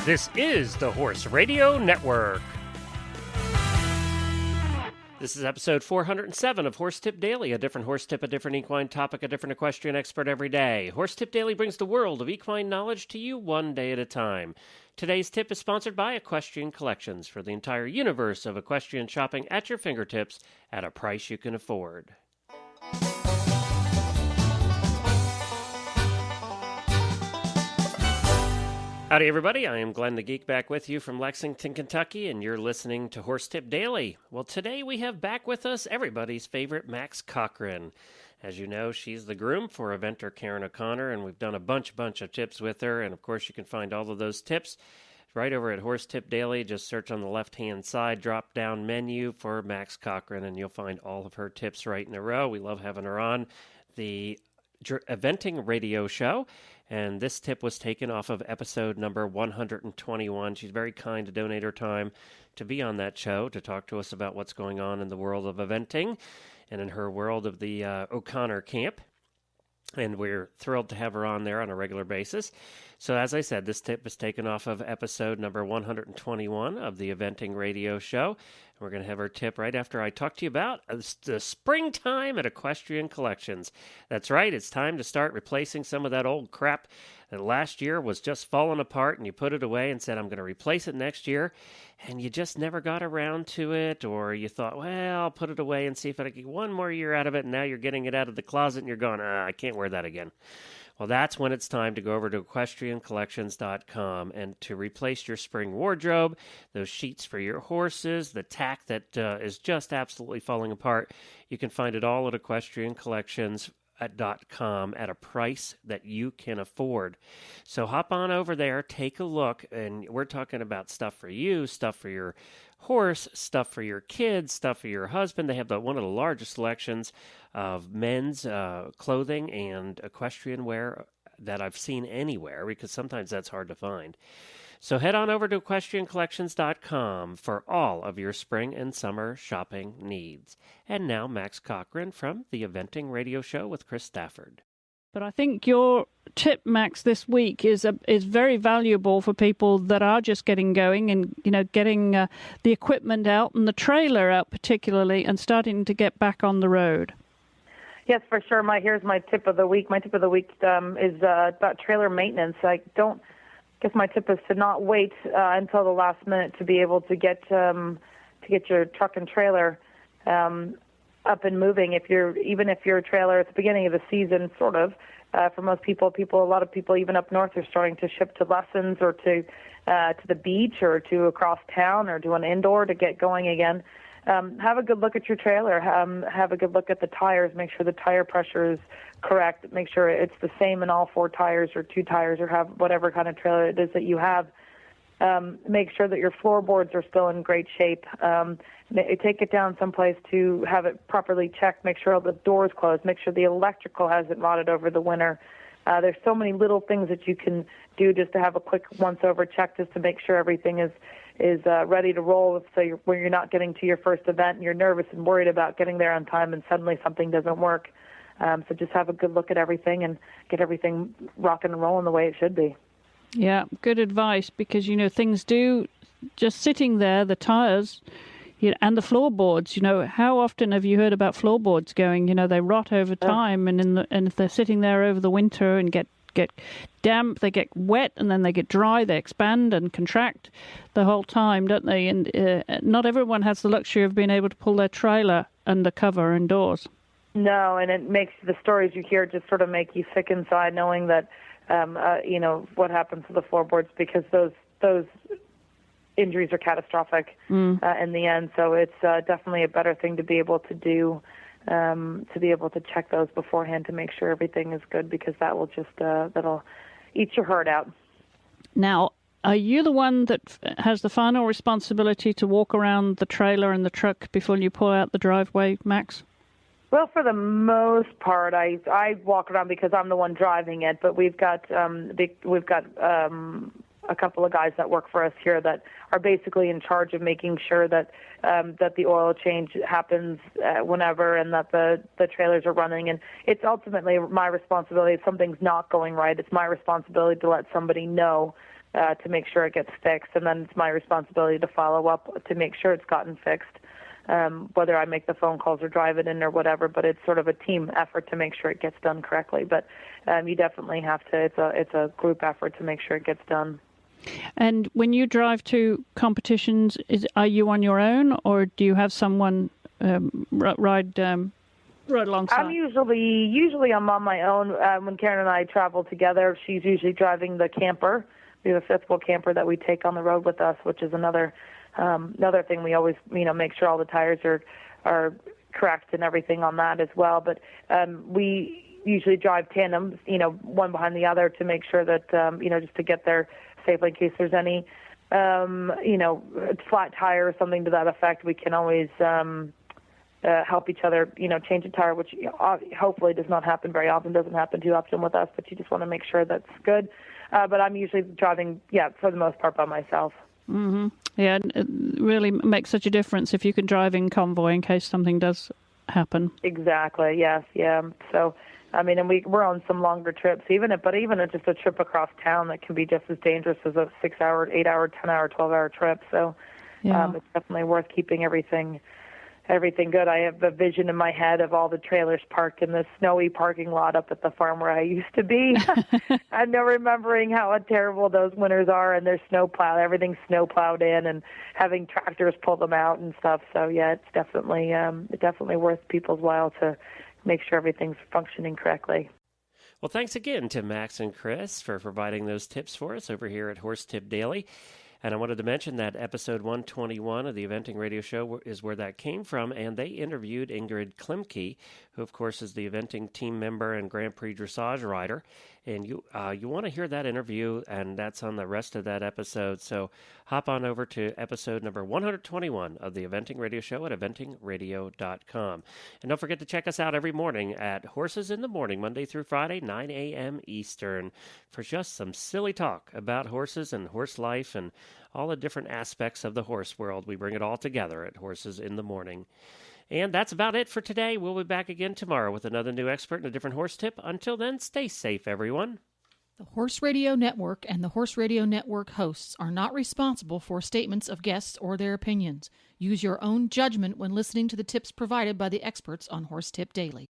This is the Horse Radio Network. This is episode 407 of Horse Tip Daily, a different horse tip, a different equine topic, a different equestrian expert every day. Horse Tip Daily brings the world of equine knowledge to you one day at a time. Today's tip is sponsored by Equestrian Collections for the entire universe of equestrian shopping at your fingertips at a price you can afford. Howdy, everybody. I am Glenn the Geek back with you from Lexington, Kentucky, and you're listening to Horse Tip Daily. Well, today we have back with us everybody's favorite Max Corcoran. As you know, she's the groom for eventer Karen O'Connor, and we've done a bunch of tips with her, and of course you can find all of those tips right over at Horse Tip Daily. Just search on the left-hand side, drop-down menu for Max Corcoran, and you'll find all of her tips right in a row. We love having her on the eventing radio show. And this tip was taken off of episode number 121. She's very kind to donate her time to be on that show to talk to us about what's going on in the world of eventing and in her world of the O'Connor camp. And we're thrilled to have her on there on a regular basis. So as I said, this tip is taken off of episode number 121 of the Eventing Radio Show. We're going to have our tip right after I talk to you about the springtime at Equestrian Collections. That's right, it's time to start replacing some of that old crap that last year was just falling apart, and you put it away and said, I'm going to replace it next year, and you just never got around to it, or you thought, well, I'll put it away and see if I can get one more year out of it, and now you're getting it out of the closet, and you're going, I can't wear that again. Well, that's when it's time to go over to equestriancollections.com and to replace your spring wardrobe, those sheets for your horses, the tack that is just absolutely falling apart. You can find it all at equestriancollections.com at a price that you can afford. So hop on over there, take a look, and we're talking about stuff for you, stuff for your horse, stuff for your kids, stuff for your husband. They have one of the largest selections of men's clothing and equestrian wear that I've seen anywhere, because sometimes that's hard to find. So head on over to equestriancollections.com for all of your spring and summer shopping needs. And now Max Corcoran from the Eventing Radio Show with Chris Stafford. But I think your tip, Max, this week is very valuable for people that are just getting going and, getting the equipment out and the trailer out particularly and starting to get back on the road. Yes, for sure. Here's my tip of the week. My tip of the week is about trailer maintenance. I guess my tip is to not wait until the last minute to be able to get your truck and trailer up and moving. Even if your trailer at the beginning of the season, sort of, for most people, a lot of people even up north are starting to ship to lessons or to the beach or to across town or to an indoor to get going again. Have a good look at your trailer. Have a good look at the tires. Make sure the tire pressure is correct. Make sure it's the same in all four tires or two tires or have whatever kind of trailer it is that you have. Make sure that your floorboards are still in great shape. Take it down someplace to have it properly checked. Make sure all the doors closed. Make sure the electrical hasn't rotted over the winter. There's so many little things that you can do just to have a quick once-over check just to make sure everything is ready to roll. So when you're not getting to your first event and you're nervous and worried about getting there on time and suddenly something doesn't work. So just have a good look at everything and get everything rocking and rolling the way it should be. Yeah, good advice, because, things do just sitting there, the tires, and the floorboards. How often have you heard about floorboards going? They rot over time, and if they're sitting there over the winter and get damp, they get wet, and then they get dry, they expand and contract the whole time, don't they? And not everyone has the luxury of being able to pull their trailer under cover indoors. No, and it makes the stories you hear just sort of make you sick inside, knowing that what happens to the floorboards, because those injuries are catastrophic in the end. So it's definitely a better thing to be able to do, to be able to check those beforehand to make sure everything is good, because that will just that'll eat your heart out. Now, are you the one that has the final responsibility to walk around the trailer and the truck before you pull out the driveway, Max? Well, for the most part, I walk around because I'm the one driving it. But we've got a couple of guys that work for us here that are basically in charge of making sure that that the oil change happens whenever, and that the trailers are running. And it's ultimately my responsibility. If something's not going right, it's my responsibility to let somebody know to make sure it gets fixed, and then it's my responsibility to follow up to make sure it's gotten fixed, whether I make the phone calls or drive it in or whatever. But it's sort of a team effort to make sure it gets done correctly. But you definitely have to. It's a group effort to make sure it gets done. And when you drive to competitions, are you on your own, or do you have someone ride alongside? I'm usually I'm on my own. When Karen and I travel together, she's usually driving the camper. We have a fifth wheel camper that we take on the road with us, which is another thing. We always make sure all the tires are correct and everything on that as well. But we usually drive tandems, one behind the other to make sure that just to get there safely in case there's any flat tire or something to that effect. We can always help each other, change a tire, which hopefully does not happen very often, doesn't happen too often with us, but you just want to make sure that's good. But I'm usually driving, for the most part by myself. Mm-hmm. Yeah, it really makes such a difference if you can drive in convoy in case something does happen. Exactly, yes, yeah. So, and we're on some longer trips, even just a trip across town that can be just as dangerous as a 6-hour, 8-hour, 10-hour, 12-hour trip. So it's definitely worth keeping everything good. I have a vision in my head of all the trailers parked in the snowy parking lot up at the farm where I used to be. I'm now remembering how terrible those winters are, and they're everything's snow plowed in, and having tractors pull them out and stuff. So yeah, it's definitely worth people's while to make sure everything's functioning correctly. Well, thanks again to Max and Chris for providing those tips for us over here at Horse Tip Daily. And I wanted to mention that episode 121 of the Eventing Radio Show is where that came from, and they interviewed Ingrid Klimke, who, of course, is the eventing team member and Grand Prix dressage rider. And you want to hear that interview, and that's on the rest of that episode. So hop on over to episode number 121 of the Eventing Radio Show at eventingradio.com. And don't forget to check us out every morning at Horses in the Morning, Monday through Friday, 9 a.m. Eastern, for just some silly talk about horses and horse life and all the different aspects of the horse world. We bring it all together at Horses in the Morning. And that's about it for today. We'll be back again tomorrow with another new expert and a different horse tip. Until then, stay safe, everyone. The Horse Radio Network and the Horse Radio Network hosts are not responsible for statements of guests or their opinions. Use your own judgment when listening to the tips provided by the experts on Horse Tip Daily.